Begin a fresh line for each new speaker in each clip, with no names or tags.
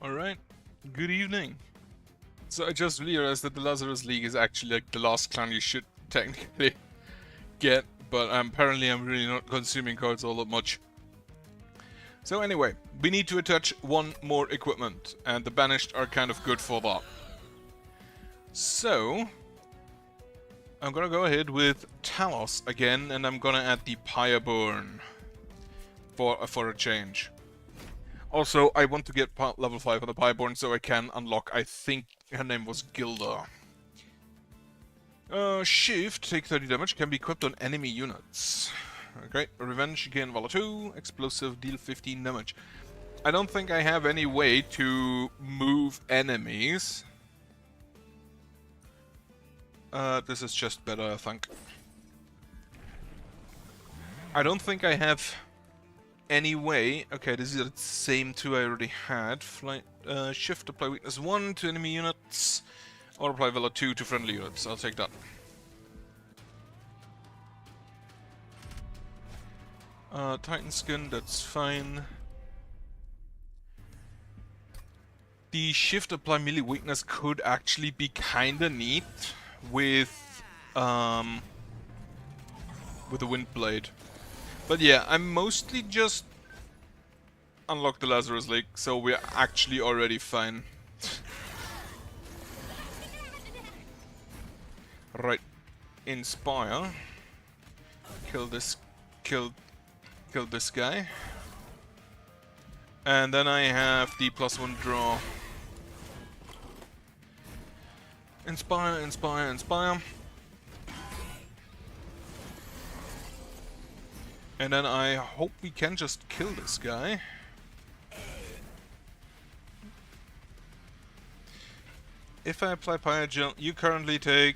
Alright, good evening. So I just realized that the Lazarus League is actually like the last clan you should technically get, but apparently I'm really not consuming cards all that much. So anyway, we need to attach one more equipment, and the Banished are kind of good for that. So, I'm gonna go ahead with Talos again, and I'm gonna add the Pyreburn for a change. Also, I want to get level 5 on the Pyreburn so I can unlock, I think her name was Gilda. Shift, take 30 damage, can be equipped on enemy units. Okay, Revenge, gain Valor 2, Explosive, deal 15 damage. I don't think I have any way to move enemies. This is just better, I think. I don't think I have any way. Okay, this is the same two I already had. Flight, shift, apply weakness 1 to enemy units, or apply Valor 2 to friendly units. I'll take that. Titan skin, that's fine. The shift apply melee weakness could actually be kinda neat with the wind blade. But yeah, I'm mostly just unlocked the Lazarus League, so we're actually already fine. Right, inspire. Kill this guy. And then I have the +1 draw. Inspire, inspire, inspire. And then I hope we can just kill this guy. If I apply Pyregel, you currently take...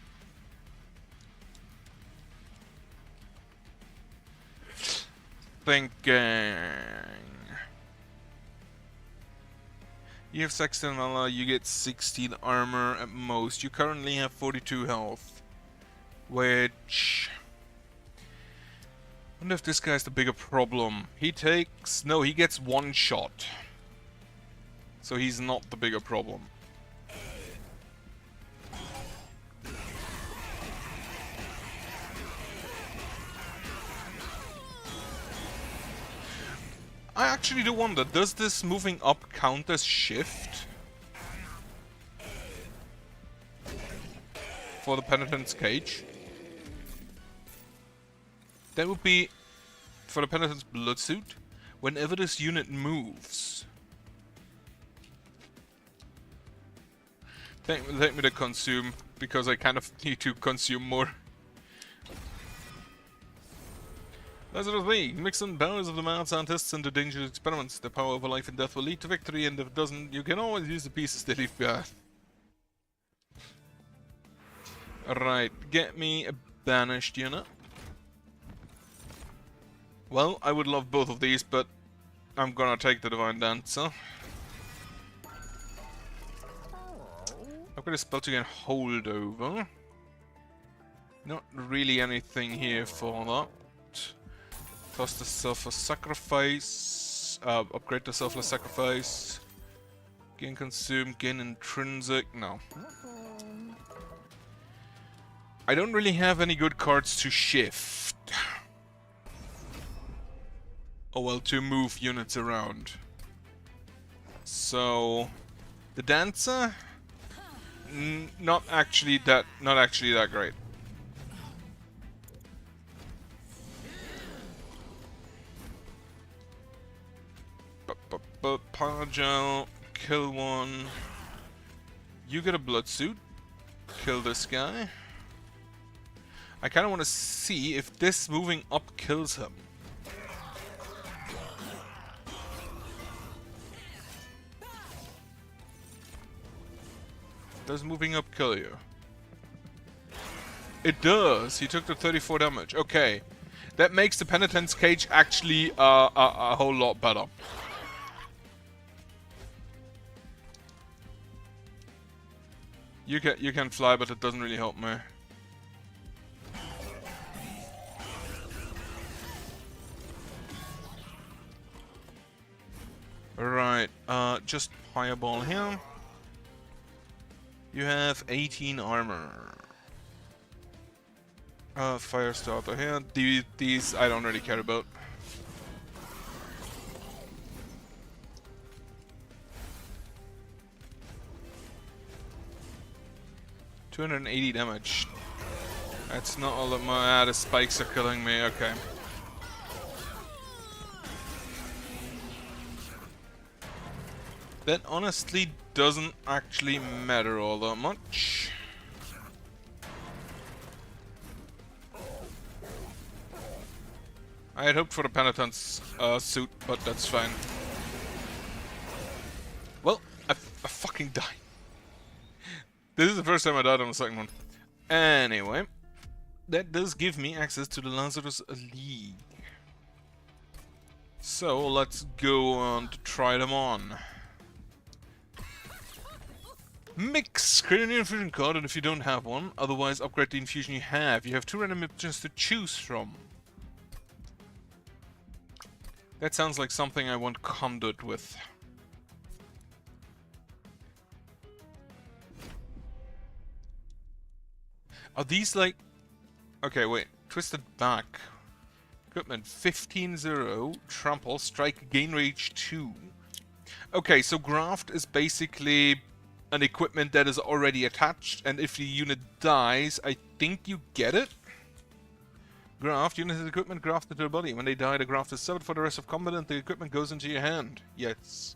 Thinking... You have 16 valor, you get 16 armor at most. You currently have 42 health. Which... I wonder if this guy's the bigger problem. He takes... No, he gets one shot. So he's not the bigger problem. I actually do wonder, does this moving up count as shift? For the Penitent's Cage? That would be, for the Penitent's Bloodsuit, whenever this unit moves. Take me to consume, because I kind of need to consume more. Lazarus League, mix in powers of the mad scientists into dangerous experiments. The power over life and death will lead to victory, and if it doesn't, you can always use the pieces they leave behind. Right, get me a banished unit. Well, I would love both of these, but I'm gonna take the Divine Dancer. I've got a spell to gain holdover. Not really anything here for that. Plus the Selfless Sacrifice. Upgrade the Selfless Sacrifice. Gain Consume, gain Intrinsic. No. I don't really have any good cards to shift. Oh well, to move units around. So the Dancer, not actually that great. Pyregel, kill one. You get a blood suit. Kill this guy. I kind of want to see if this moving up kills him. Does moving up kill you? It does. He took the 34 damage. Okay. That makes the Penitent's Cage actually a whole lot better. You can fly, but it doesn't really help me. Right, just fireball here. You have 18 armor. Fire starter here. These I don't really care about. $280 damage. That's not all that my the spikes are killing me. Okay. That honestly doesn't actually matter all that much. I had hoped for the Penitent's suit, but that's fine. Well, I fucking died. This is the first time I died on the second one. Anyway, that does give me access to the Lazarus League. So let's go on to try them on. Mix! Create a new infusion card, and if you don't have one, otherwise upgrade the infusion you have. You have 2 random options to choose from. That sounds like something I want Conduit with. Are these like... Okay, wait. Twisted back. Equipment 15-0. Trample. Strike. Gain rage 2. Okay, so Graft is basically an equipment that is already attached, and if the unit dies, I think you get it. Graft. Unit has equipment grafted to the body. When they die, the graft is severed for the rest of combat and the equipment goes into your hand. Yes.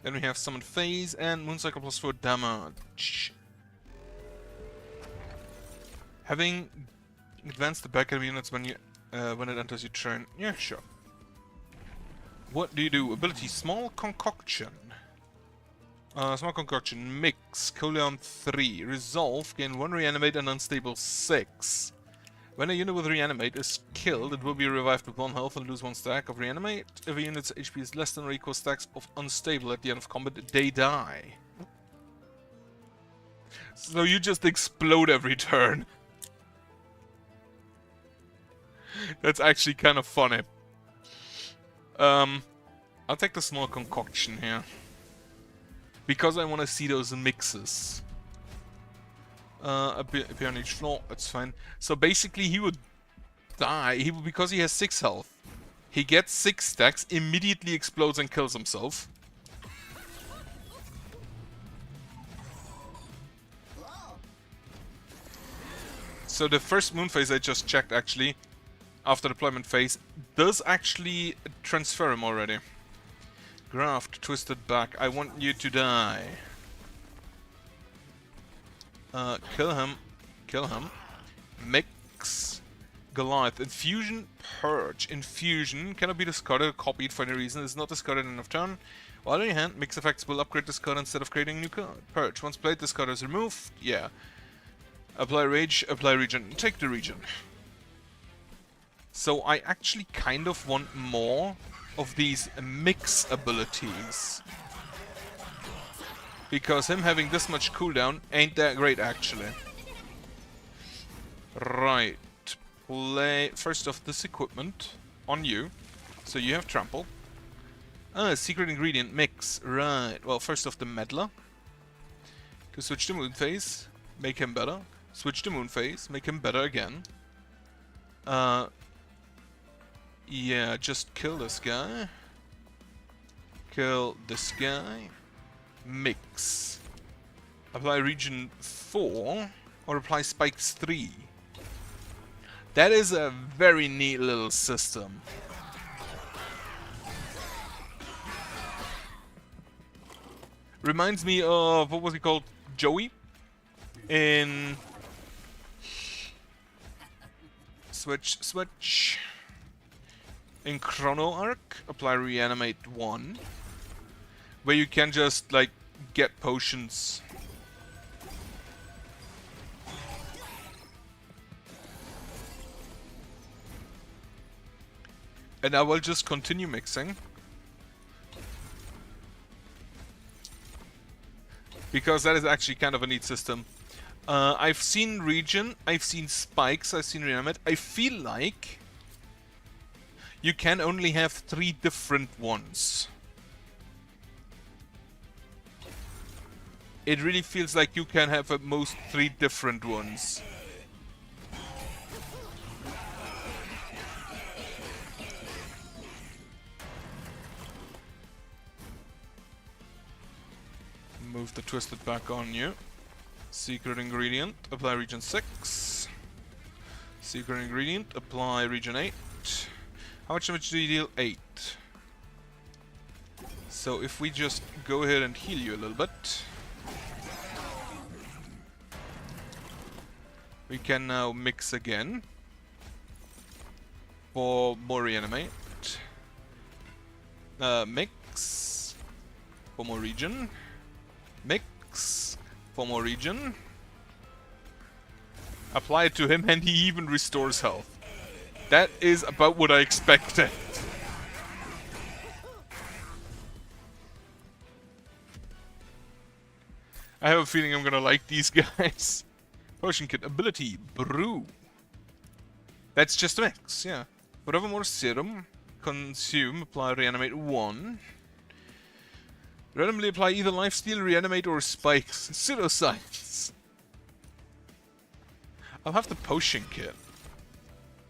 Then we have Summon Phase and Mooncycle plus 4 damage. Having advanced the back of units when you when it enters your turn. Yeah, sure. What do you do? Ability Small Concoction. Small Concoction. Mix. Cooldown 3. Resolve. Gain 1 reanimate and unstable 6. When a unit with reanimate is killed, it will be revived with 1 health and lose 1 stack of reanimate. If a unit's HP is less than or equal stacks of unstable at the end of combat, they die. So you just explode every turn. That's actually kind of funny. I'll take the Small Concoction here. Because I want to see those mixes. Appear on each floor, that's fine. So basically he would die, because he has 6 health. He gets 6 stacks, immediately explodes and kills himself. So the first moon phase I just checked actually, after deployment phase, does actually transfer him already. Graft, twisted back, I want you to die. Kill him. Mix. Goliath. Infusion, Purge. Infusion cannot be discarded or copied for any reason. It is not discarded in of turn. While in your hand, mix effects will upgrade this card instead of creating a new card. Purge. Once played, this card is removed. Yeah. Apply Rage, apply Regen. Take the Regen. So I actually kind of want more of these mix abilities. Because him having this much cooldown ain't that great, actually. Right. Play first off this equipment on you. So you have trample. Secret ingredient mix. Right. Well, first off the meddler. To switch to moon phase, make him better. Switch to moon phase, make him better again. Yeah, just kill this guy. Kill this guy. Mix. Apply region 4 or apply spikes 3. That is a very neat little system. Reminds me of, what was he called? Joey? In... Switch. In Chrono Arc, apply Reanimate 1. Where you can just, like, get potions. And I will just continue mixing. because that is actually kind of a neat system. I've seen Regen, I've seen Spikes, I've seen Reanimate. I feel like you can only have 3 different ones. It really feels like you can have at most 3 different ones. Move the Twisted back on you. Secret ingredient, apply region 6. Secret ingredient, apply region 8. How much damage do you deal? 8. So if we just go ahead and heal you a little bit, we can now mix again for more reanimate. Mix for more region. Mix for more region. Apply it to him and he even restores health. That is about what I expected. I have a feeling I'm gonna like these guys. Potion kit ability, brew. That's just a mix, yeah. Forevermore serum, consume, apply reanimate 1. Randomly apply either lifesteal, reanimate, or spikes. Pseudoscience. I'll have the potion kit.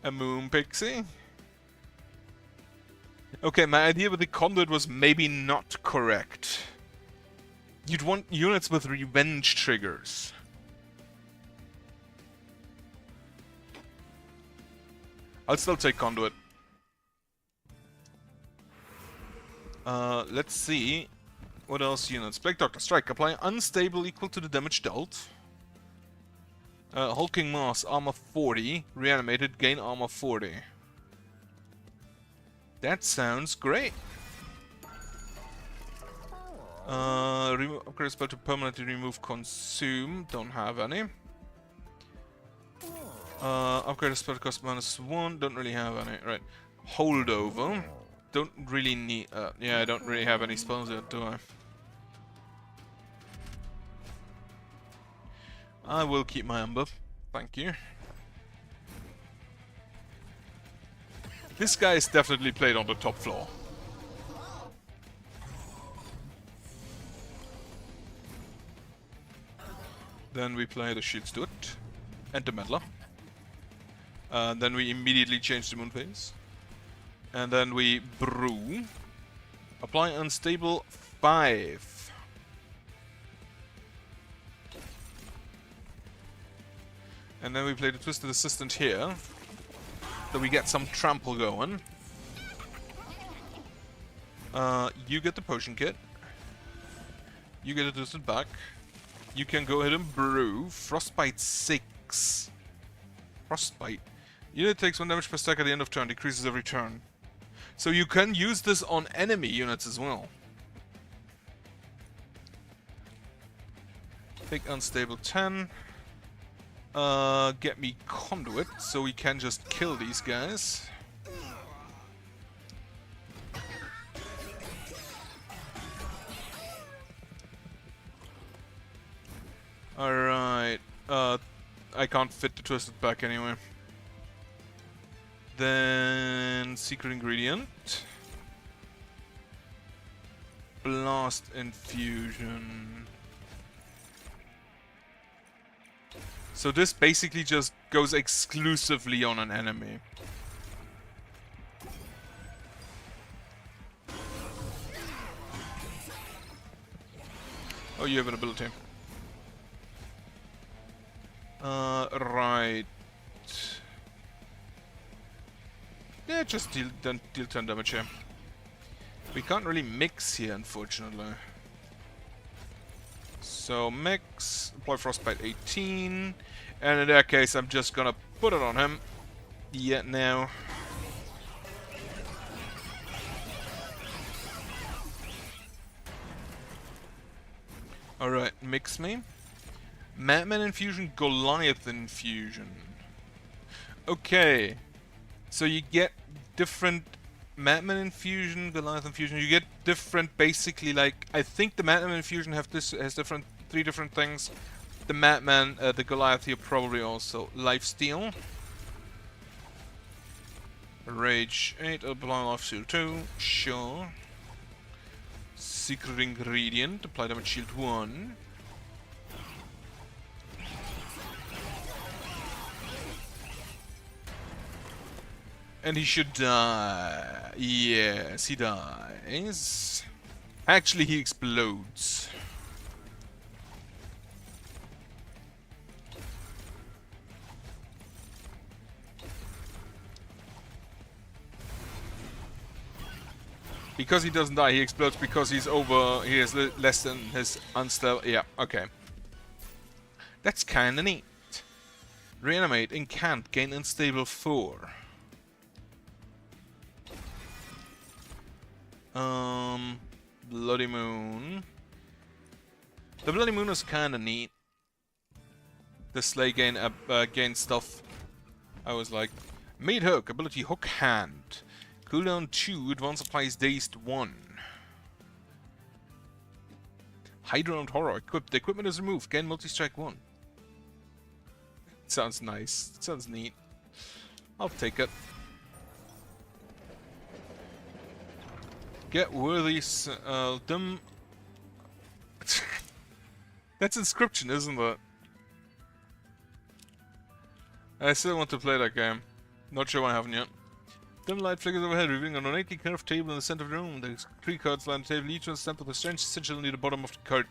A moon pixie. Okay, my idea with the conduit was maybe not correct. You'd want units with revenge triggers. I'll still take conduit. Let's see. What else units? Plague Doctor, strike. Apply unstable equal to the damage dealt. Hulking Mass, armor 40. Reanimated, gain armor 40. That sounds great. Upgrade spell to permanently remove consume. Don't have any. Upgrade a spell cost -1. Don't really have any. Right. Holdover. Don't really need... yeah, I don't really have any spells yet, do I? I will keep my Ember. Thank you. This guy is definitely played on the top floor. Then we play the Shield Steward and the Meddler. Then we immediately change the Moon Phase. And then we brew. Apply unstable 5. And then we play the Twisted Assistant here. So we get some trample going. You get the potion kit. You get a Twisted back. You can go ahead and brew. Frostbite 6. Frostbite. Unit takes 1 damage per stack at the end of turn, decreases every turn. So you can use this on enemy units as well. Take unstable 10. Get me conduit, so we can just kill these guys. Alright. I can't fit the Twisted back anyway. Then secret ingredient. Blast infusion. So this basically just goes exclusively on an enemy. Oh, you have an ability. Right. Yeah, just deal 10 damage here. We can't really mix here, unfortunately. So mix, apply Frostbite 18, and in that case I'm just gonna put it on him. Yeah, now. Alright, mix me. Madman infusion, Goliath infusion. Okay. So you get different Madman infusion, Goliath infusion. You get different, basically, like I think the Madman infusion has different 3 different things. The Madman, the Goliath here probably also lifesteal. Rage 8, apply lifesteal 2, sure. Secret ingredient, apply damage shield 1. And he should die. Yes, he dies. Actually, he explodes. Because he doesn't die, he explodes because he's over. He has less than his unstable. Yeah, okay. That's kinda neat. Reanimate, incant, gain unstable 4. Bloody Moon. The Bloody Moon is kinda neat. The Slay gain gain stuff. I was like, Made Hook, ability Hook Hand. Cooldown 2, advance applies dazed 1. Hydra and Horror, equipped. The equipment is removed, gain multi-strike 1. Sounds nice. Sounds neat. I'll take it. Get worthy them. That's inscription, isn't it? I still want to play that game. Not sure why I haven't yet. Dim light flickers overhead, revealing an ornately curved table in the center of the room. There's 3 cards lying on the table, each one stamped with a strange sigil near the bottom of the card.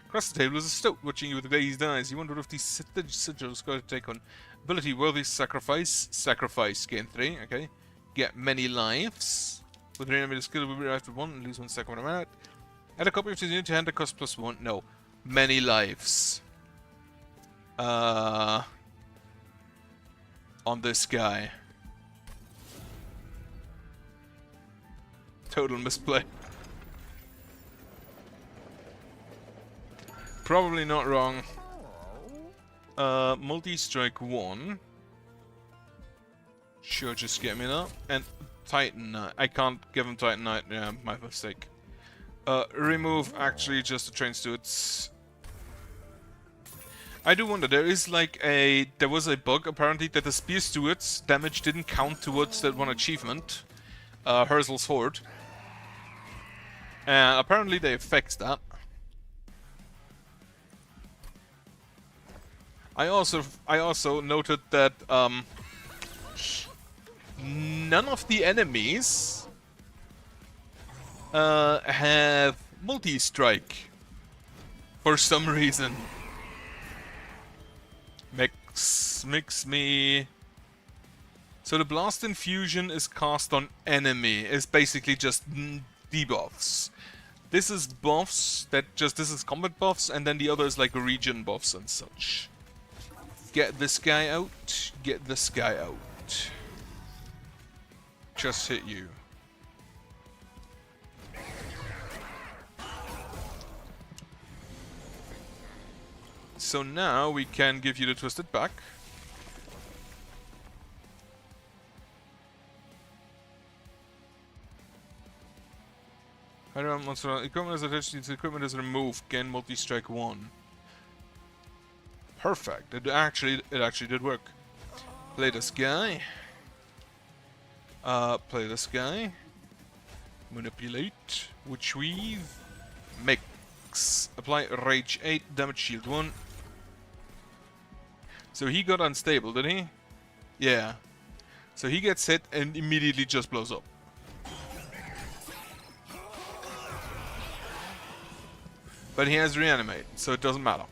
Across the table is a stoat watching you with glazed eyes. You wonder if these sigils go to take on. Ability worthy sacrifice. Sacrifice gain 3. Okay. Get many lives. With reanimated skill will be derived with 1 and lose 1 second amount. Add a copy of this unit to hand that costs +1. No. Many lives. On this guy. Total misplay. Probably not wrong. Multi-strike 1. Sure, just get me that. And Titan Knight. I can't give him Titan Knight. Yeah, my mistake. Remove actually just the train stewards. I do wonder, there was a bug apparently that the spear stewards damage didn't count towards that one achievement. Herzl's Horde. Apparently they fixed that. I also noted that none of the enemies have multi-strike for some reason. Mix me. So the blast infusion is cast on enemy. It's basically just debuffs. This is buffs this is combat buffs, and then the other is like region buffs and such. Get this guy out. Get this guy out. Just hit you. So now we can give you the twisted back. Equipment is attached to equipment is removed. Gain multi-strike 1. Perfect. It actually did work. Play this guy. Play this guy. Manipulate. Retrieve. Mix. Apply Rage 8. Damage shield 1. So he got unstable, did he? Yeah. So he gets hit and immediately just blows up. But he has reanimate, so it doesn't matter.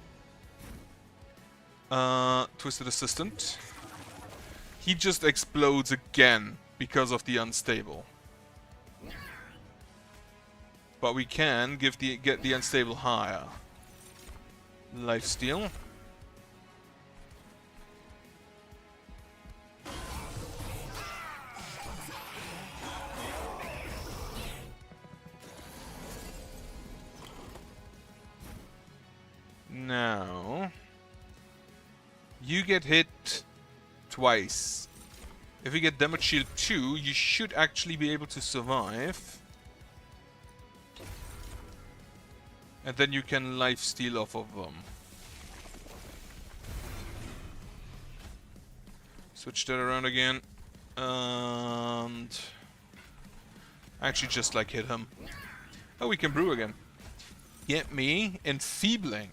Twisted Assistant. He just explodes again because of the unstable. But we can get the unstable higher. Lifesteal. Now, you get hit twice. If you get damage shield 2, you should actually be able to survive. And then you can lifesteal off of them. Switch that around again. And... actually just like hit him. Oh, we can brew again. Get me enfeebling.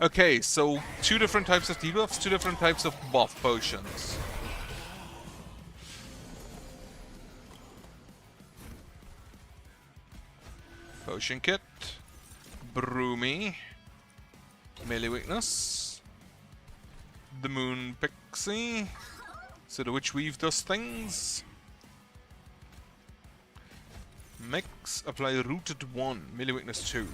Okay, so 2 different types of debuffs, 2 different types of buff potions. Potion kit. Brew me. Melee weakness. The moon pixie. So the witch weave does things. Mix. Apply rooted 1. Melee weakness 2.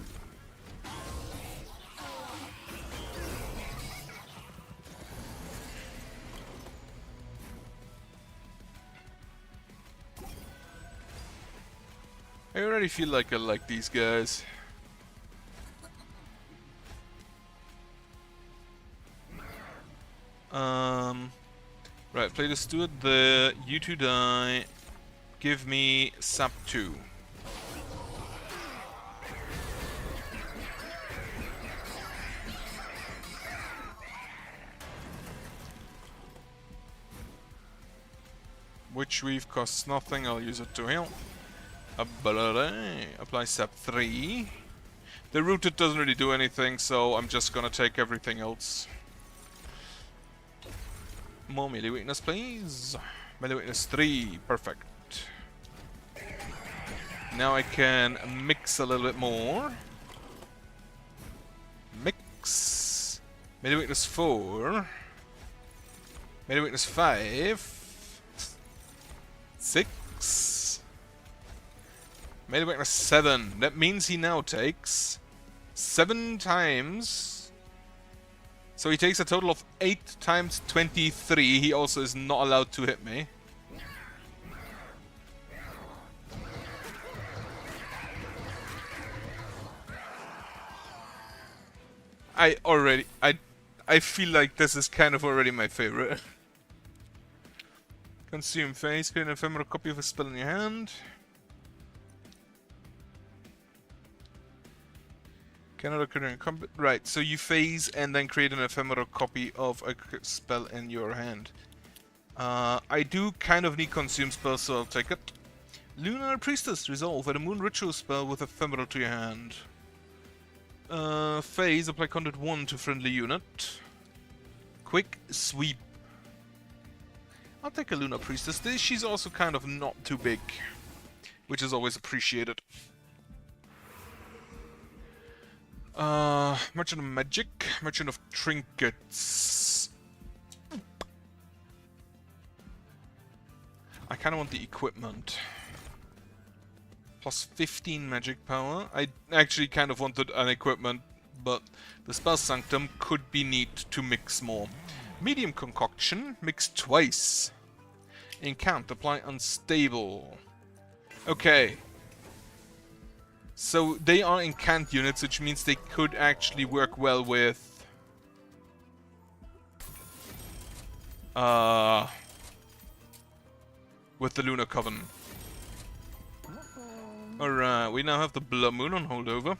I already feel like I like these guys. Right, play the steward there. You 2 die. Give me sap 2. Witch weave costs nothing. I'll use it to heal. Apply sap 3. The rooted doesn't really do anything, so I'm just gonna take everything else. More melee weakness, please. Melee weakness 3. Perfect. Now I can mix a little bit more. Mix. Melee weakness 4. Melee weakness 5. 6. Melee weakness 7. That means he now takes 7 times. So he takes a total of 8 times 23. He also is not allowed to hit me. I feel like this is kind of already my favorite. Consume phase, create an ephemeral copy of a spell in your hand. Cannot occur in combat. Right, so you phase and then create an ephemeral copy of a spell in your hand. I do kind of need consume spells, so I'll take it. Lunar Priestess, resolve. Add a moon ritual spell with ephemeral to your hand. Phase, apply conduit 1 to friendly unit. Quick sweep. I'll take a Lunar Priestess. She's also kind of not too big, which is always appreciated. Merchant of Magic, Merchant of Trinkets. I kind of want the equipment. Plus 15 magic power. I actually kind of wanted an equipment, but the Spell Sanctum could be neat to mix more. Medium Concoction, mix twice. Incant, apply Unstable. Okay. So they are incant units, which means they could actually work well with the Lunar Coven. Alright, we now have the Blood Moon on holdover.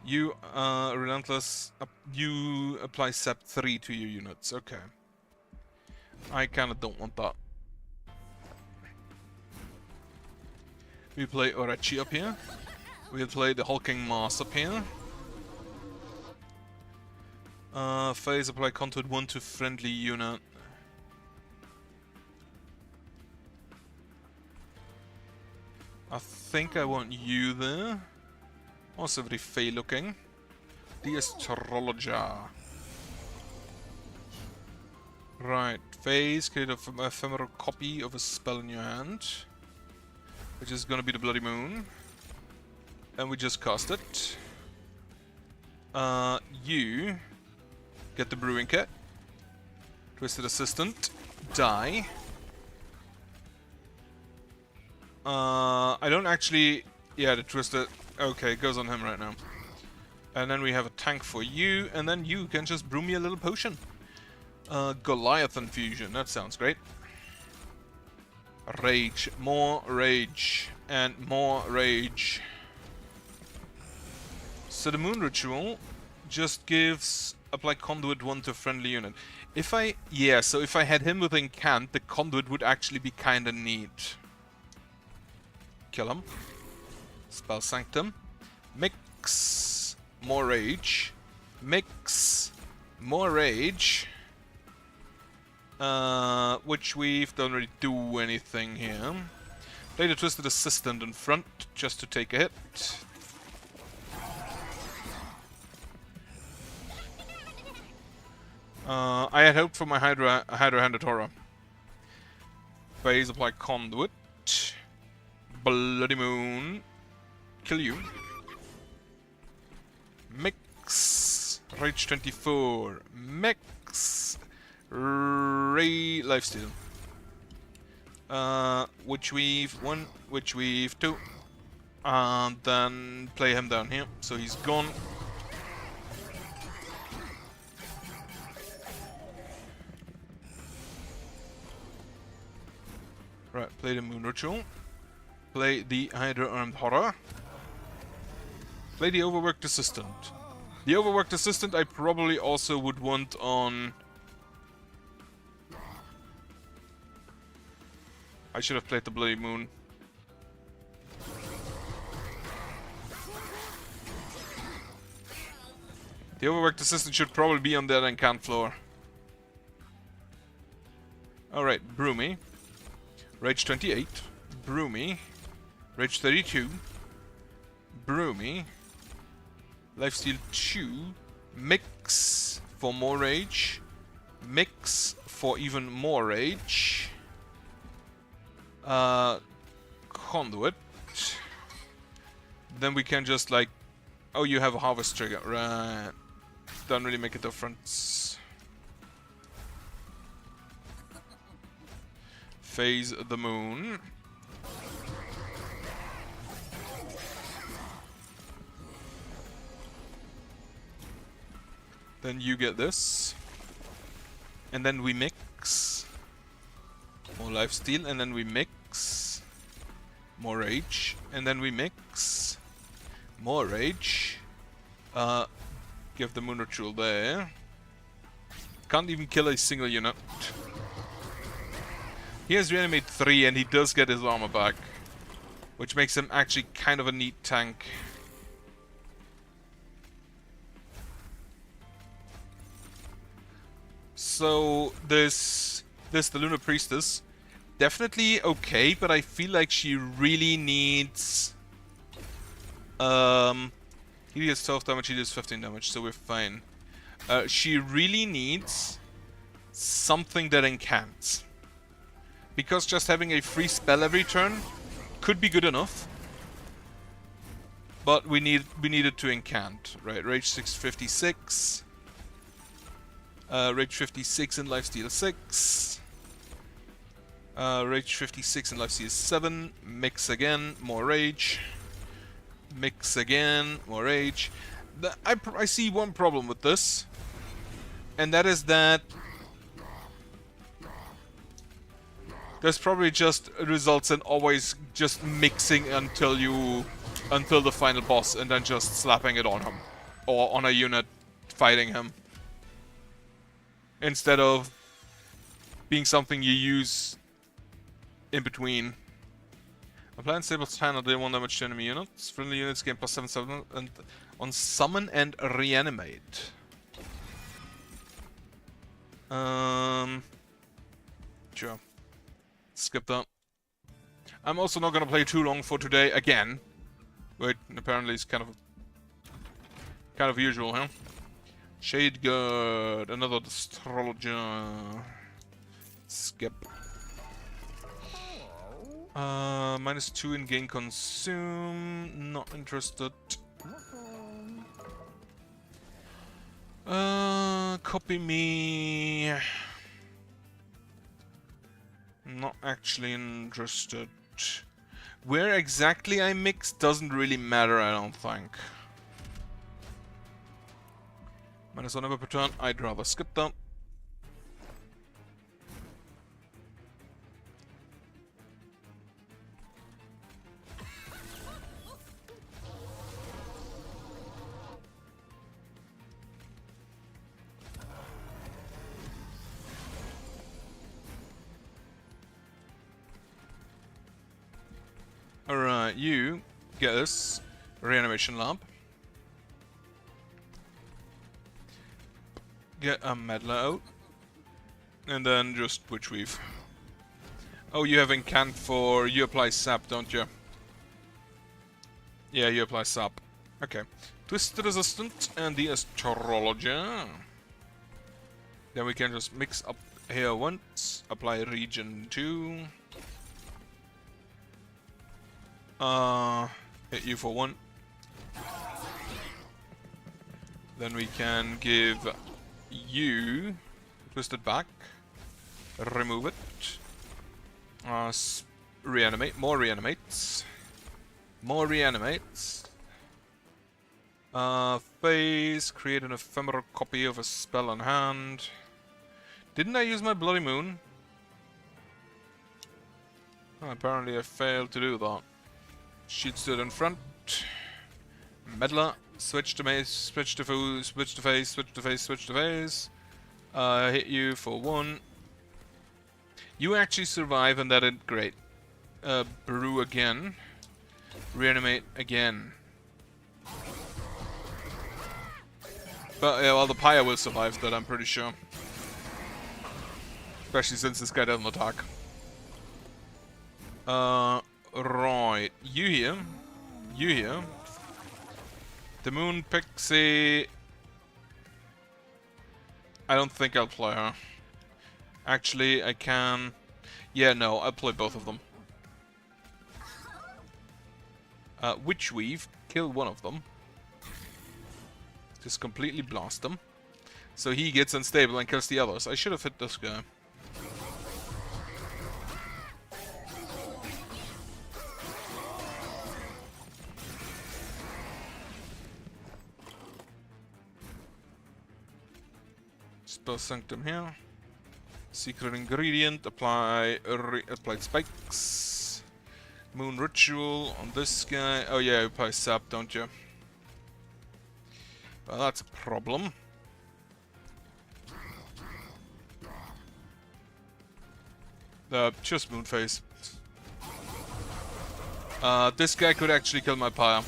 You are relentless. You apply Sep 3 to your units. Okay. I kinda don't want that. We play Orachi up here. We'll play the Hulking Mass up here. Phase, apply contour 1 to friendly unit. I think I want you there. Also very fey looking. The Astrologer. Right, phase, create an ephemeral copy of a spell in your hand. Which is gonna be the Bloody Moon. And we just cast it. You get the Brewing Kit. Twisted Assistant. Die. I don't actually... Yeah, the Twisted... Okay, it goes on him right now. And then we have a tank for you, and then you can just brew me a little potion. Goliath Infusion, that sounds great. Rage, more rage, and more rage. So the Moon Ritual just gives apply Conduit 1 to friendly unit. If I... Yeah, so if I had him with Incant, the Conduit would actually be kinda neat. Kill him. Spell Sanctum. Mix. More Rage. Mix. More Rage. Witch Weave don't really do anything here. Play the Twisted Assistant in front, just to take a hit. I had hoped for my Hydra-handed Horror. Phase apply Conduit. Bloody Moon. Kill you. Mix. Rage 24. Mix. Lifesteal. Witch Weave 1. Witch Weave 2. And then play him down here. So he's gone. Right, play the Moon Ritual. Play the Hydra-armed Horror. Play the Overworked Assistant. The Overworked Assistant I probably also would want on... I should have played the Bloody Moon. The Overworked Assistant should probably be on that Incant floor. Alright, Broomy. Rage 28. Broomy. Rage 32. Broomy. Lifesteal 2. Mix for more rage. Mix for even more rage. Conduit. Then we can just like... Oh, you have a harvest trigger. Right. Doesn't really make a difference. Phase the Moon. Then you get this. And then we mix. More lifesteal, and then we mix. More rage. And then we mix. More rage. Give the Moon Ritual there. Can't even kill a single unit. He has reanimate 3 and he does get his armor back. Which makes him actually kind of a neat tank. So this the Lunar Priestess, definitely okay, but I feel like she really needs... he does 12 damage, he does 15 damage, so we're fine. She really needs something that incants. Because just having a free spell every turn could be good enough. But we needed to incant, right? Rage 656. Rage 56 and Lifesteal 6. Rage 56 and Lifesteal 7. Mix again, more rage. Mix again, more rage. I see one problem with this. And that is that this probably just results in always just mixing until the final boss and then just slapping it on him. Or on a unit fighting him. Instead of being something you use in between. Apply unstable channel, they 1 damage to enemy units. Friendly units gain +7/7 and on summon and reanimate. Sure. Skip that. I'm also not gonna play too long for today again. Wait, apparently it's kind of usual, huh? Shade Guard, another astrologer. Skip. -2 in gain consume. Not interested. Copy me. Not actually interested. Where exactly I mix doesn't really matter, I don't think. -1 ever per turn, I'd rather skip that. You get this reanimation lamp. Get a meddler out. And then just Witch Weave. Oh, you have incant for... You apply sap, don't you? Yeah, you apply sap. Okay. Twist resistant and the astrologer. Then we can just mix up here once. Apply region 2. Hit you for 1. Then we can give you twisted back. Remove it. Reanimate. More reanimates. More reanimates. Phase. Create an ephemeral copy of a spell on hand. Didn't I use my Bloody Moon? Oh, apparently I failed to do that. Sheet stood in front. Meddler. Switch to mace. Switch to food. Switch to phase. Switch to phase. Switch to phase. Hit you for 1. You actually survive and that is great. Brew again. Reanimate again. But yeah, well, the Pyre will survive that, I'm pretty sure. Especially since this guy doesn't attack. Right. You here. You here. The Moon Pixie... I don't think I'll play her. Actually, I can... Yeah, no, I'll play both of them. Witch Weave. Kill one of them. Just completely blast them. So he gets unstable and kills the others. I should have hit this guy. Spell Sanctum here. Secret ingredient. Apply applied spikes. Moon Ritual on this guy. Oh yeah, you apply sap, don't you? Well, that's a problem. Just Moonface. This guy could actually kill my Pyre.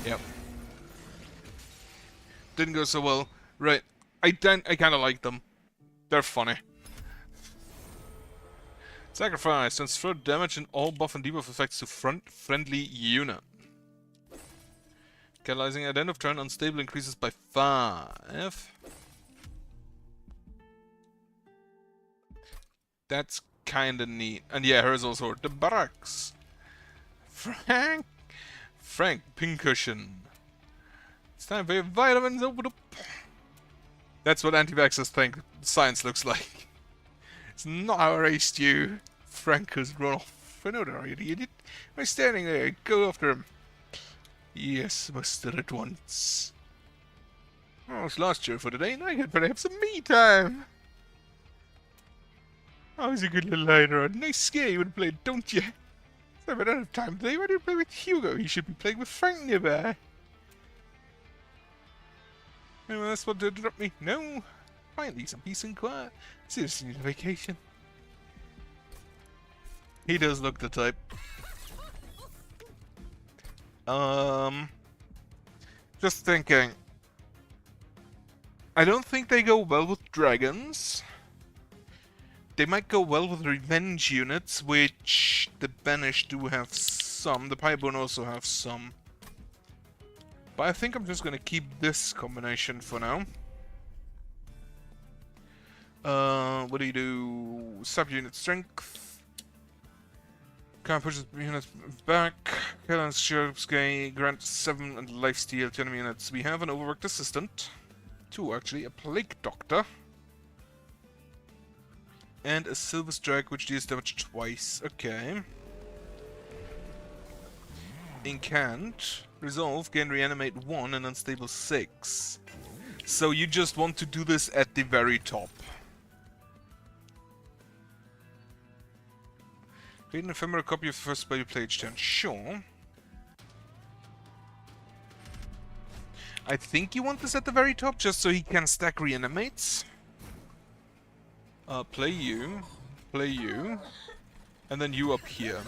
Yep. Didn't go so well. Right. I kind of like them. They're funny. Sacrifice. Transfer damage and all buff and debuff effects to friendly unit. Catalyzing at end of turn, unstable increases by 5. That's kinda neat. And yeah, hers also. The barracks. Frank, Pincushion. It's time for your vitamins. Open up. That's what anti-vaxxers think science looks like. It's not how I raised you. Frank has run off. I know that, you idiot. I'm standing there. Go after him. Yes, master, at once. Oh, it's last year for today, and I could better have some me time. Oh, he's a good little hider. Nice scare you would play, don't you? So if I don't have time today, why do you play with Hugo? He should be playing with Frank nearby. Anyone else want to interrupt me? No? Finally, some peace and quiet. Seriously, need a vacation. He does look the type. Just thinking. I don't think they go well with dragons. They might go well with revenge units, which the Banish do have some. The Pyrebone also have some. But I think I'm just gonna keep this combination for now. What do you do? Sub-unit strength. Can't push units back. Balance Sheriff's grant 7 and lifesteal to enemy units. We have an overworked assistant. 2 actually. A plague doctor. And a silver strike which deals damage twice. Okay. Incant. Resolve. Gain reanimate 1 and unstable 6. So you just want to do this at the very top. Create an ephemeral copy of the first spell you play each turn. Sure. I think you want this at the very top, just so he can stack reanimates. Play you. And then you up here.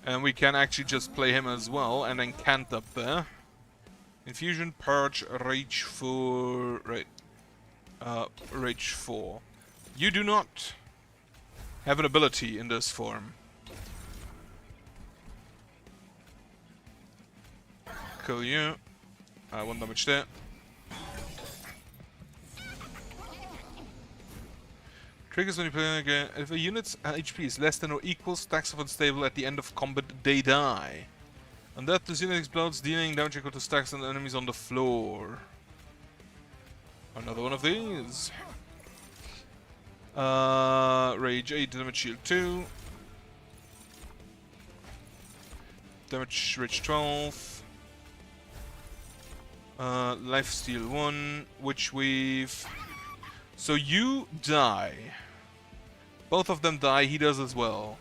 And we can actually just play him as well, and then cant up there. Infusion, Purge, Rage 4... Right. Rage 4. You do not have an ability in this form. Kill you. 1 damage there. Triggers when you play again. If a unit's HP is less than or equal, stacks of unstable at the end of combat, they die. On that, this unit explodes, dealing damage equal to stacks and enemies on the floor. Another one of these. Rage 8, damage shield 2. Damage Rage 12. Lifesteal 1, Witch Weave. So you die. Both of them die, he does as well.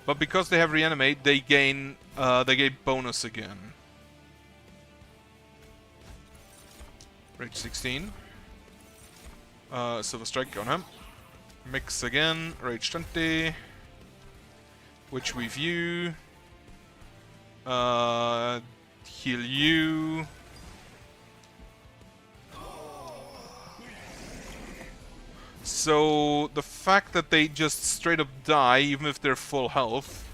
But because they have reanimate, they gain bonus again. Rage 16. Silver Strike on him. Mix again, Rage 20. Which we view. Heal you. So the fact that they just straight up die, even if they're full health,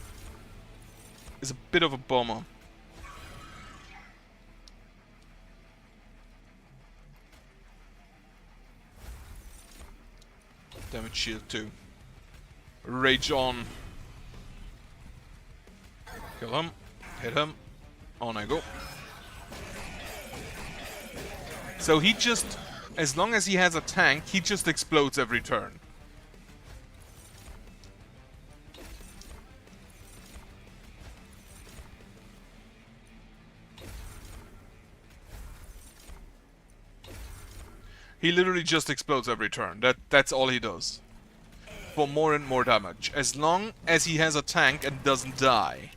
is a bit of a bummer. Damage shield 2. Rage on. Kill him. Hit him. On I go. So he just... As long as he has a tank, he just explodes every turn. He literally just explodes every turn. That's all he does. For more and more damage. As long as he has a tank and doesn't die.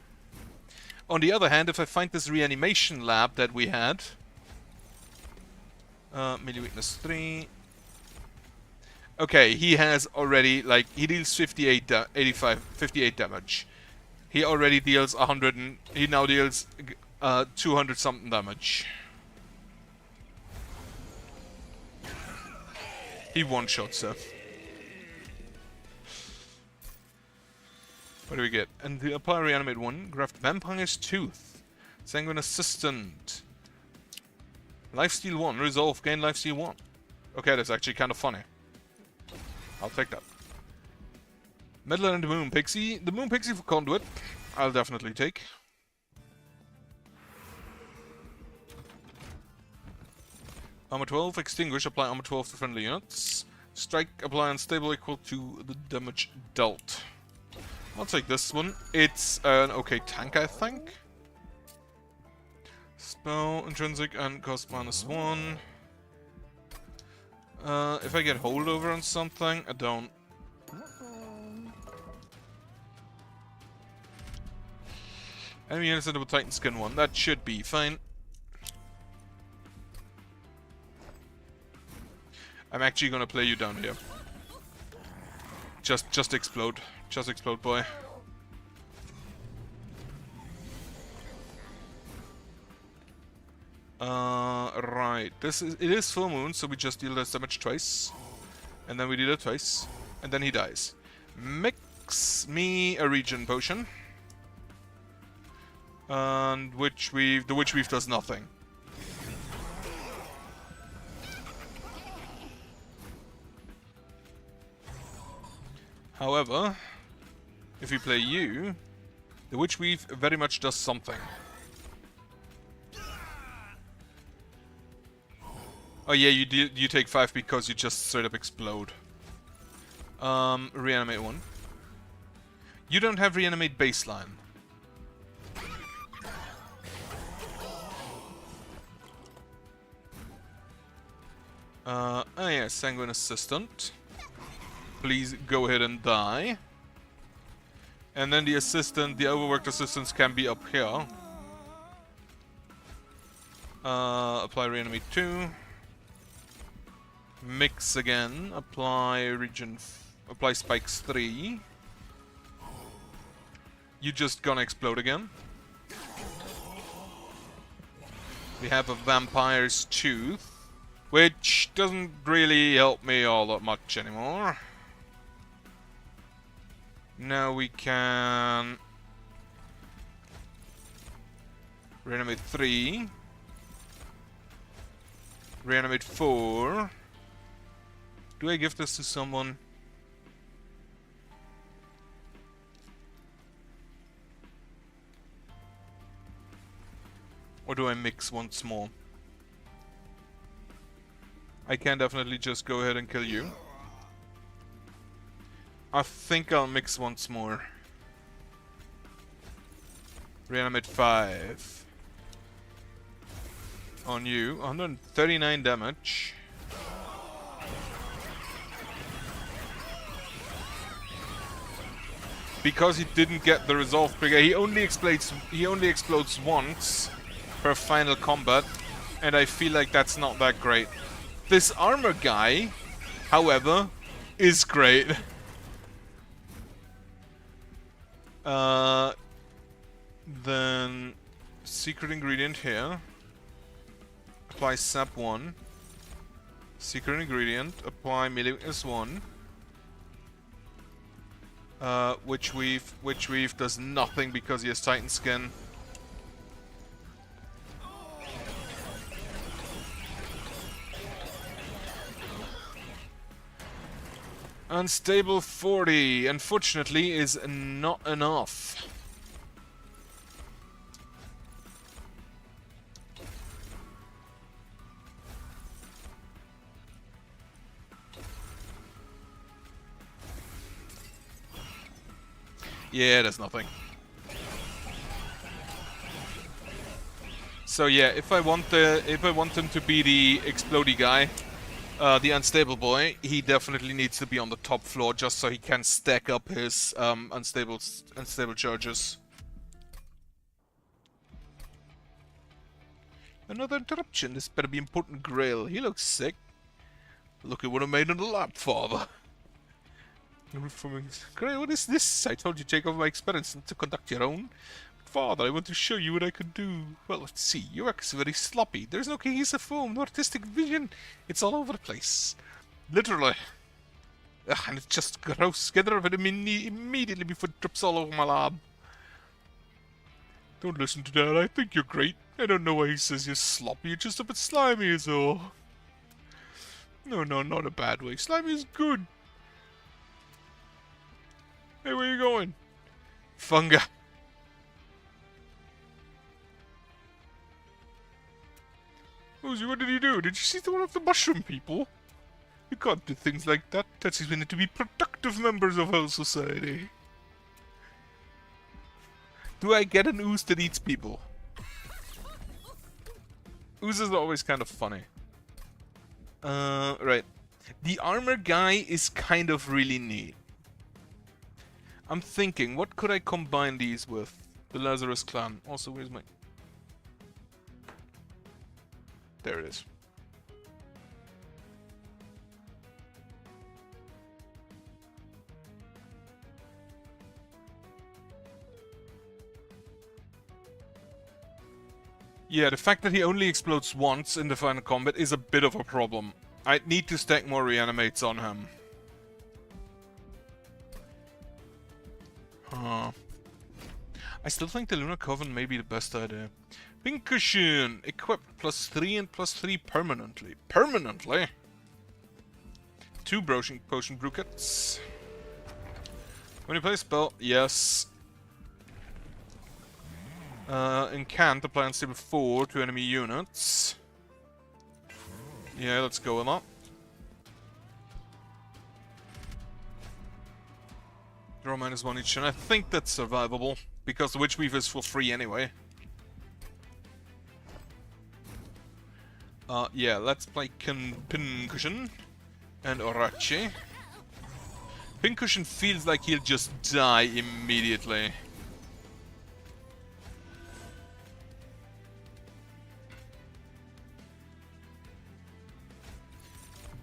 On the other hand, if I find this reanimation lab that we had... melee weakness 3. Okay, he has already, like, he deals 58 damage. He already deals 100 and he now deals 200 something damage. He one-shots her. What do we get? And the apply reanimate 1, graft Vampire's Tooth. Sanguine Assistant. Lifesteal 1, resolve, gain lifesteal 1. Okay, that's actually kind of funny. I'll take that. Meddler and the Moon Pixie. The Moon Pixie for Conduit, I'll definitely take. Armor 12, extinguish, apply armor 12 to friendly units. Strike, apply unstable equal to the damage dealt. I'll take this one. It's an okay tank, I think. Spell, intrinsic, and cost -1. If I get holdover on something, I don't. Enemy units into a Titan Skin 1. That should be fine. I'm actually gonna play you down here. Just explode. Just explode, boy. Right. It is full moon, so we just deal this damage twice. And then we deal it twice. And then he dies. Mix me a regen potion. And the Witch Weave does nothing. However, if we play you, the Witch Weave very much does something. Oh yeah, you take 5 because you just straight up explode. Reanimate 1. You don't have reanimate baseline. Oh yeah, Sanguine Assistant. Please go ahead and die. And then the assistant, the overworked assistants can be up here. Apply reanimate 2. Mix again. Apply spikes 3. You just gonna explode again. We have a vampire's tooth, which doesn't really help me all that much anymore. Now we can reanimate 3, reanimate 4. Do I give this to someone? Or do I mix once more? I can definitely just go ahead and kill you. I think I'll mix once more. Reanimate 5. On you. 139 damage. Because he didn't get the resolve trigger, he only explodes once per final combat, and I feel like that's not that great. This armor guy, however, is great. Then secret ingredient here. Apply sap 1. Secret ingredient. Apply melee weakness 1. Witch weave does nothing because he has Titan skin. Unstable 40, unfortunately, is not enough. Yeah, there's nothing. So yeah, if I want him to be the explodey guy, the unstable boy, he definitely needs to be on the top floor just so he can stack up his unstable charges. Another interruption. This better be important Grail. He looks sick. Look at what I made in the lab, father. Grail, what is this? I told you to take over my experiments and to conduct your own. But father, I want to show you what I can do. Well, let's see. Your work is very sloppy. There's no cohesive form, no artistic vision. It's all over the place. Literally. Ugh, and it's just gross. Get rid of it immediately before it drips all over my lab. Don't listen to Dad. I think you're great. I don't know why he says you're sloppy. You're just a bit slimy is all. No, not a bad way. Slimy is good. Hey, where you going? Funga. Rosie, what did you do? Did you see one of the mushroom people? You can't do things like that. That's we need to be productive members of our society. Do I get an ooze that eats people? Oozes are always kind of funny. Right. The armor guy is kind of really neat. I'm thinking, what could I combine these with? The Lazarus clan. Also, where's my... There it is. Yeah, the fact that he only explodes once in the final combat is a bit of a problem. I'd need to stack more reanimates on him. I still think the Lunar Coven may be the best idea. Pincushion! Equipped +3 and +3 permanently. Permanently? 2 potion brew kits. When you play a spell, yes. Incant, apply unstable 4 to enemy units. Yeah, let's go with that. Draw -1 each, and I think that's survivable, because the Witch Weave is for free anyway. Yeah, let's play Pincushion and Orachi. Pincushion feels like he'll just die immediately.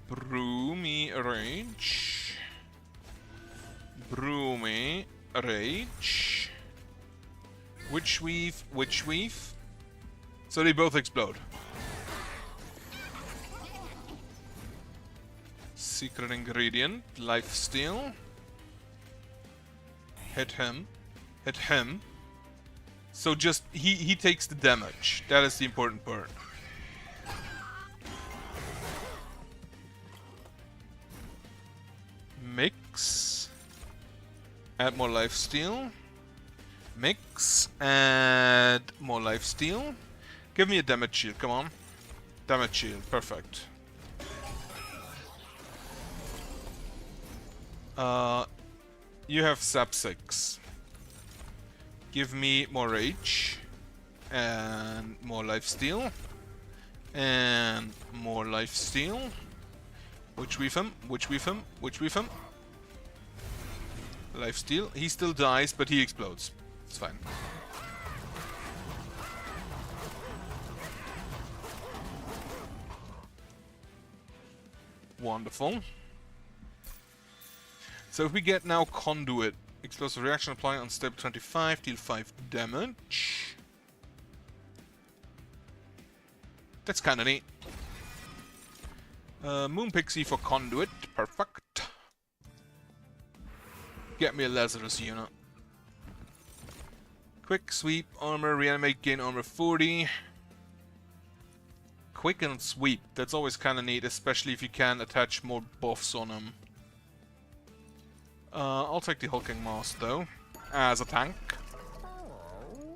Broomy Rage. Broomy Rage. Witch Weave, Witch Weave. So they both explode. Secret ingredient, lifesteal. Hit him. Hit him. So just, he takes the damage. That is the important part. Mix. Add more lifesteal. Mix. Add more lifesteal. Give me a damage shield, come on. Damage shield, perfect. You have Sap 6. Give me more rage. And more lifesteal. And more lifesteal. Witch Weave him, Witch Weave him, Witch Weave him. Lifesteal. He still dies, but he explodes. It's fine. Wonderful. So if we get now Conduit, explosive reaction apply on step 25, deal 5 damage. That's kinda neat. Moon Pixie for Conduit, perfect. Get me a Lazarus unit. Quick Sweep, armor, reanimate, gain armor 40. Quick and Sweep, that's always kinda neat, especially if you can attach more buffs on them. I'll take the Hulking Mass though, as a tank.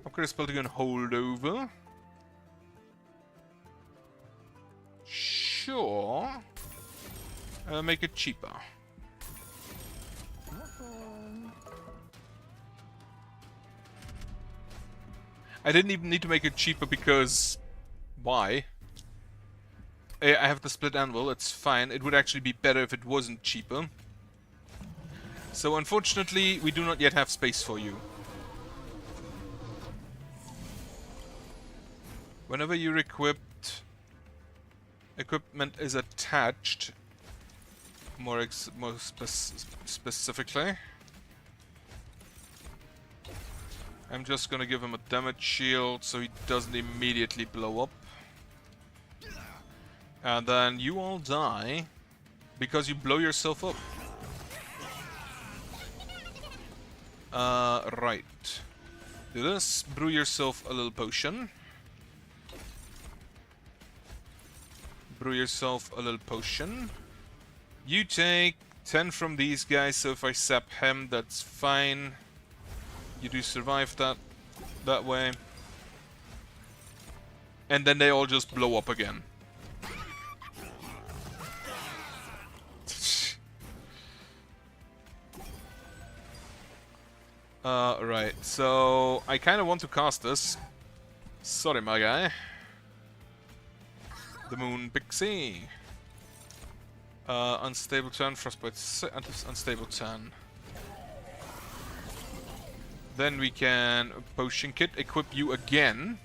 Upgrade spell to go and hold over. Sure. Make it cheaper. I didn't even need to make it cheaper because... Why? I have the split anvil, it's fine. It would actually be better if it wasn't cheaper. So unfortunately, we do not yet have space for you. Whenever you're equipped, equipment is attached. More specifically. I'm just gonna give him a damage shield so he doesn't immediately blow up. And then you all die because you blow yourself up. Right. Do this. Brew yourself a little potion. Brew yourself a little potion. You take 10 from these guys, so if I sap him, that's fine. You do survive that way. And then they all just blow up again. Right, so I kind of want to cast this. Sorry, my guy. The Moon Pixie. Unstable turn, frostbite, unstable turn. Then we can potion kit, equip you again,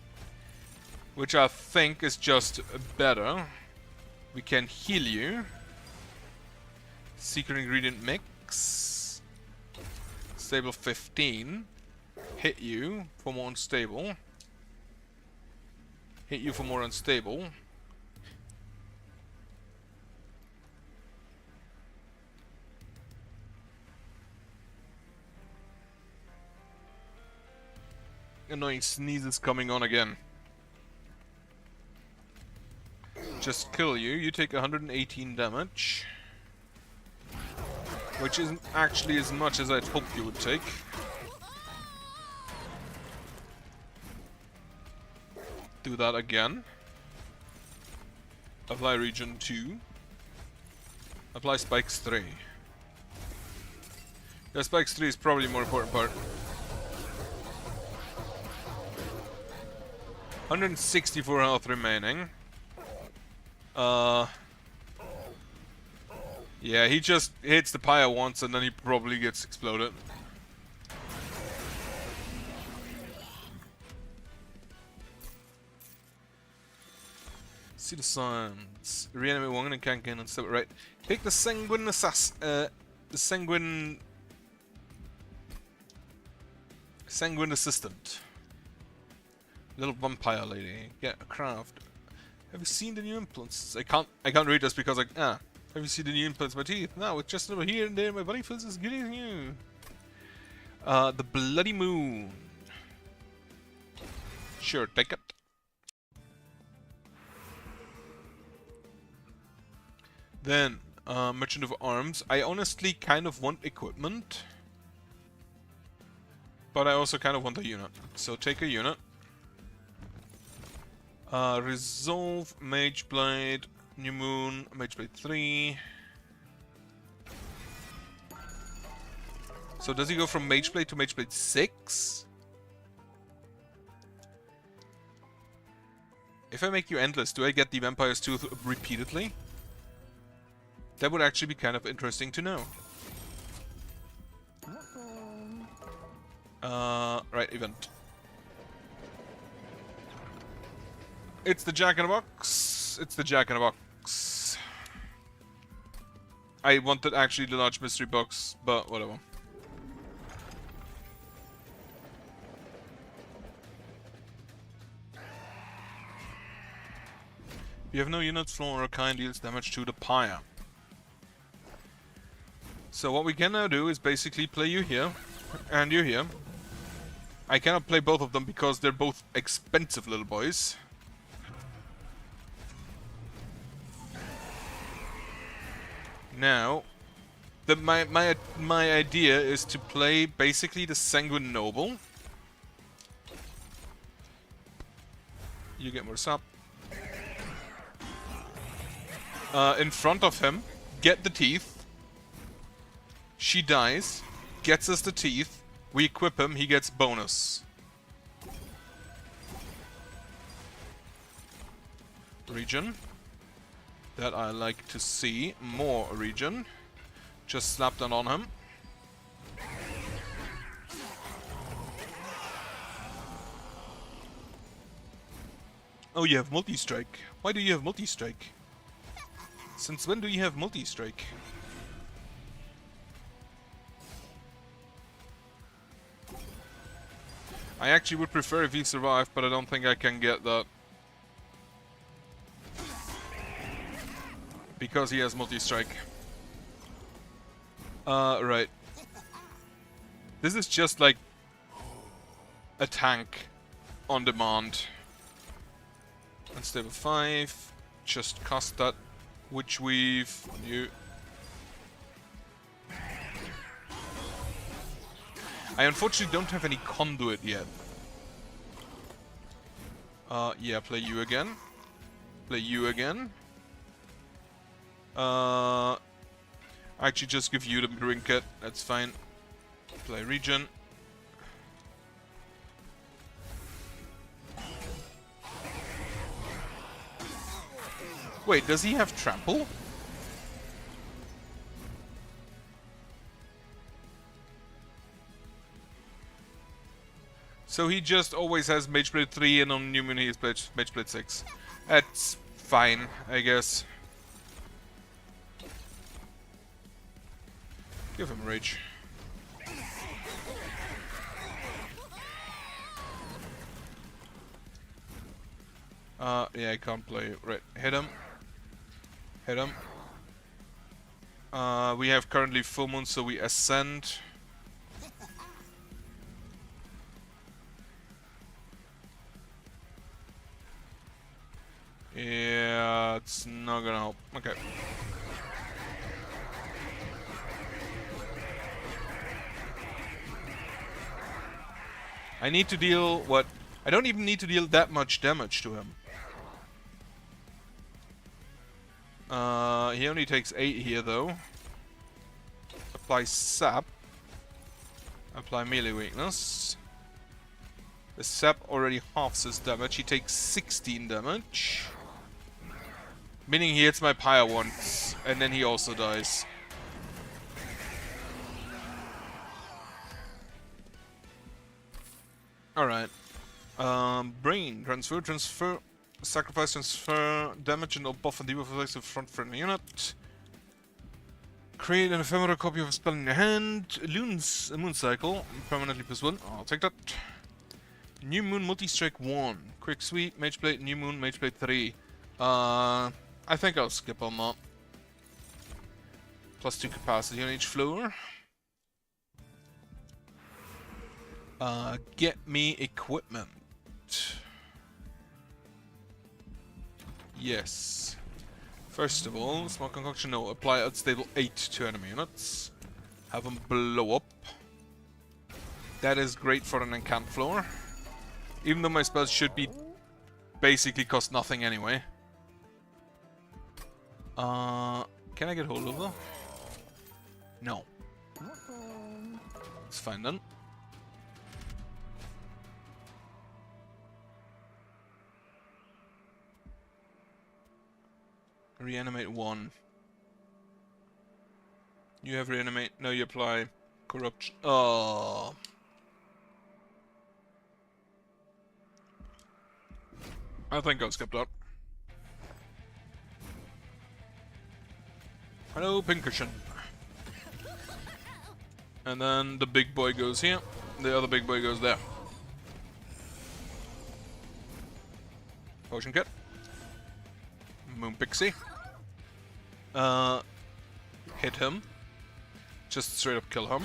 which I think is just better. We can heal you. Secret ingredient mix. Stable 15. Hit you for more unstable. Hit you for more unstable. Annoying sneezes coming on again. Just kill you. You take 118 damage. Which isn't actually as much as I'd hoped you would take. Do that again. Apply region 2. Apply spikes 3. Yeah, spikes 3 is probably the more important part. 164 health remaining. Yeah, he just hits the pyre once and then he probably gets exploded. See the signs. Reanimate one and can't gain and step right. Take the sanguine sanguine assistant. Little vampire lady. Get a craft. Have you seen the new implants? I can't read this because have you seen the new implants in my teeth? No, it's just over here and there. My body feels as good as you. The Bloody Moon. Sure, take it. Then, Merchant of Arms. I honestly kind of want equipment. But I also kind of want a unit. So take a unit. Resolve, Mage Blade, New Moon, Mage Blade 3. So does he go from Mage Blade to Mage Blade 6? If I make you endless, do I get the Vampire's Tooth repeatedly? That would actually be kind of interesting to know. Right, event. It's the Jack in a Box. It's the Jack in a Box. I wanted actually the large mystery box, but whatever. You have no units, floor or kind deals damage to the pyre. So what we can now do is basically play you here, and you here. I cannot play both of them because they're both expensive little boys. Now, my idea is to play basically the Sanguine Noble. You get more sub. In front of him, get the teeth. She dies, gets us the teeth. We equip him, he gets bonus. Region. That I like to see. More region. Just slap that on him. Oh, you have multi-strike. Why do you have multi-strike? Since when do you have multi-strike? I actually would prefer if he survived, but I don't think I can get that. Because he has multi-strike. Right. This is just like a tank on demand. Unstable 5. Just cast that Witch Weave on you. I unfortunately don't have any conduit yet. Yeah, play you again. Play you again. Actually just give you the trinket, that's fine. Play region. Wait, does he have trample? So he just always has Mage Blade 3 and on Newman he has Mage Blade 6. That's fine, I guess. Give him Rage. Yeah, I can't play. Right, hit him. Hit him. We have currently full moon, so we ascend. Yeah, it's not gonna help. Okay. I need to deal what? I don't even need to deal that much damage to him. He only takes 8 here though. Apply sap. Apply melee weakness. The sap already halves his damage. He takes 16 damage. Meaning he hits my pyre once, and then he also dies. Alright. Brain. Transfer. Sacrifice, transfer. Damage and all buff and debuff effects of front friendly unit. Create an ephemeral copy of a spell in your hand. Lunes, a moon cycle. Permanently +1. I'll take that. New Moon Multi-Strike 1. Quick Sweep, Mage Blade, New Moon, Mage Blade 3. I think I'll skip on that. +2 capacity on each floor. Get me equipment. Yes. First of all, small concoction, no. Apply unstable 8 to enemy units. Have them blow up. That is great for an encant floor. Even though my spells should be basically cost nothing anyway. Can I get hold of them? No. It's fine then. Reanimate 1. You have reanimate. No, you apply corruption. Oh. I think I'll skip that. Hello, Pinkerton. And then the big boy goes here. The other big boy goes there. Potion kit. Moon Pixie. Hit him. Just straight up kill him.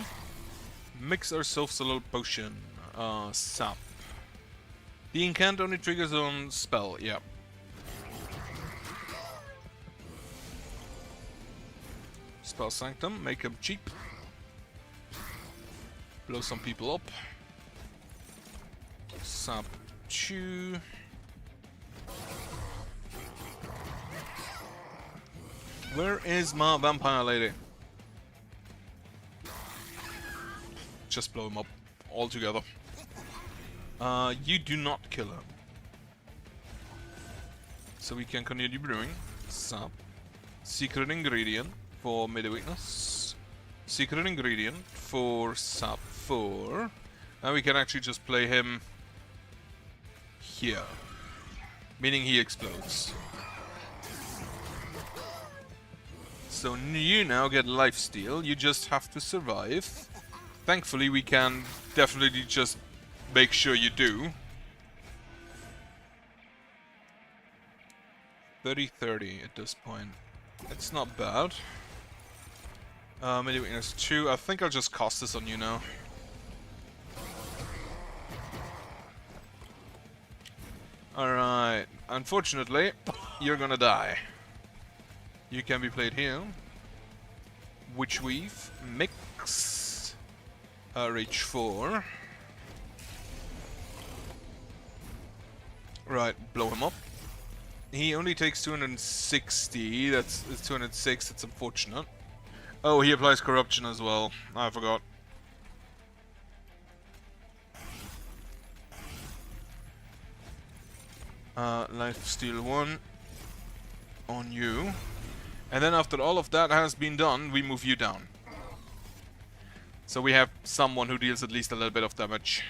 Mix ourselves a little potion. Sap. The incant only triggers on spell, yeah. Spell Sanctum, make him cheap. Blow some people up. Sap 2. Where is my vampire lady? Just blow him up altogether. You do not kill him. So we can continue brewing. Sap. Secret ingredient for melee weakness. Secret ingredient for Sap 4. And we can actually just play him here. Meaning he explodes. So you now get lifesteal, you just have to survive. Thankfully we can definitely just make sure you do. 30-30 at this point. It's not bad. Melee weakness 2, I think I'll just cast this on you now. Alright, unfortunately, you're gonna die. You can be played here. Witch Weave, Mix, Rage 4. Right, blow him up. He only takes 260, that's 206, that's unfortunate. Oh, he applies corruption as well, I forgot. Lifesteal 1 on you. And then after all of that has been done, we move you down. So we have someone who deals at least a little bit of damage.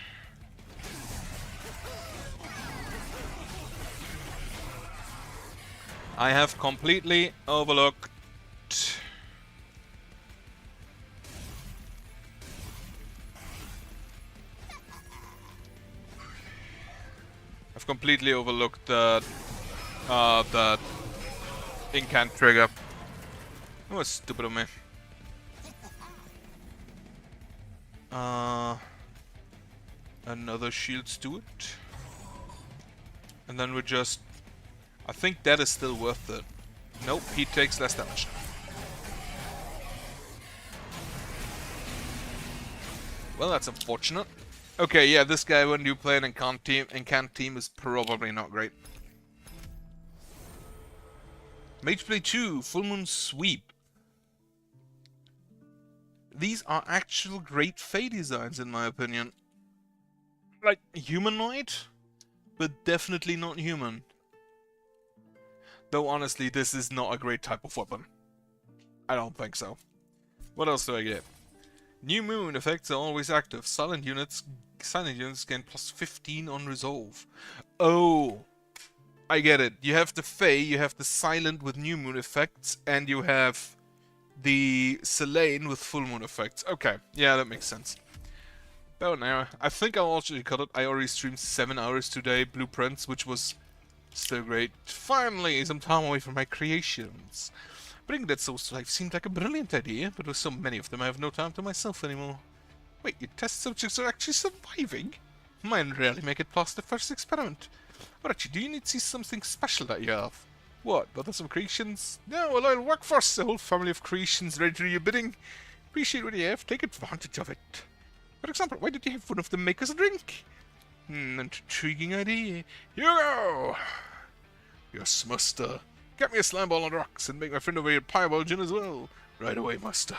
I have completely overlooked... I've completely overlooked the incant trigger. That was stupid of me. Another shield steward. And then we just... I think that is still worth it. Nope, he takes less damage. Well, that's unfortunate. Okay, yeah, this guy when you play an incant team is probably not great. Mage Blade 2, Full Moon Sweep. These are actual great Fey designs in my opinion. Like, humanoid, but definitely not human. Though honestly, this is not a great type of weapon. I don't think so. What else do I get? New Moon effects are always active. Silent units gain +15 on resolve. Oh, I get it. You have the Fey, you have the Silent with New Moon effects, and you have the Selene with Full Moon effects. Okay, yeah, that makes sense. Oh, now I think I'll actually cut it. I already streamed 7 hours today, Blueprints, which was so great. Finally, some time away from my creations. Bringing Dead Souls to life seemed like a brilliant idea, but with so many of them I have no time to myself anymore. Wait, your test subjects are actually surviving? Mine rarely make it past the first experiment. What actually, do you need to see something special that you have? What, bother some creations? No, a loyal workforce, a whole family of creations ready to do your bidding. Appreciate what you have, take advantage of it. For example, why did you have one of them make us a drink? An intriguing idea. Here you go! Yes, master. Get me a slime ball on the rocks and make my friend over here piebald gin as well. Right away, master.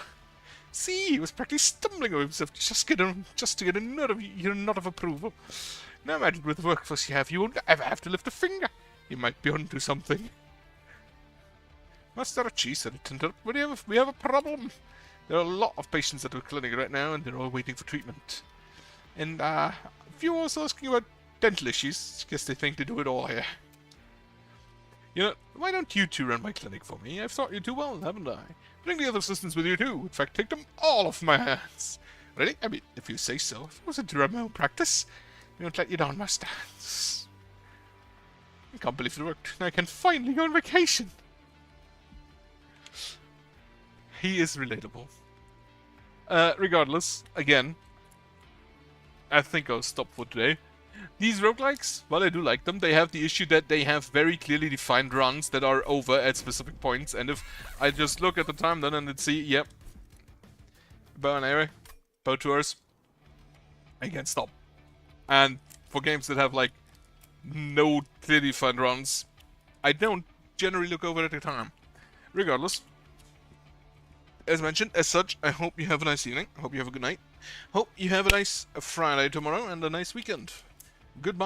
See, he was practically stumbling over himself just to get a nod of your nod of approval. Now imagine with the workforce you have, you won't ever have to lift a finger. You might be onto something. Master Archie said it turned up. We have a problem. There are a lot of patients at the clinic right now, and they're all waiting for treatment. And a few also asking about dental issues. Guess they think they do it all here. You know, why don't you two run my clinic for me? I've taught you too well, haven't I? Bring the other assistants with you too. In fact, take them all off my hands. Really? I mean, if you say so. If I was to run my own practice, I won't let you down, master. I can't believe it worked. Now I can finally go on vacation. He is relatable. Regardless, again, I think I'll stop for today. These roguelikes, while I do like them, they have the issue that they have very clearly defined runs that are over at specific points, and if I just look at the time then and see, yep, bow and arrow, bow tours, I can stop. And for games that have like no clearly defined runs, I don't generally look over at the time. Regardless, as mentioned, as such, I hope you have a nice evening. Hope you have a good night. Hope you have a nice Friday tomorrow and a nice weekend. Goodbye.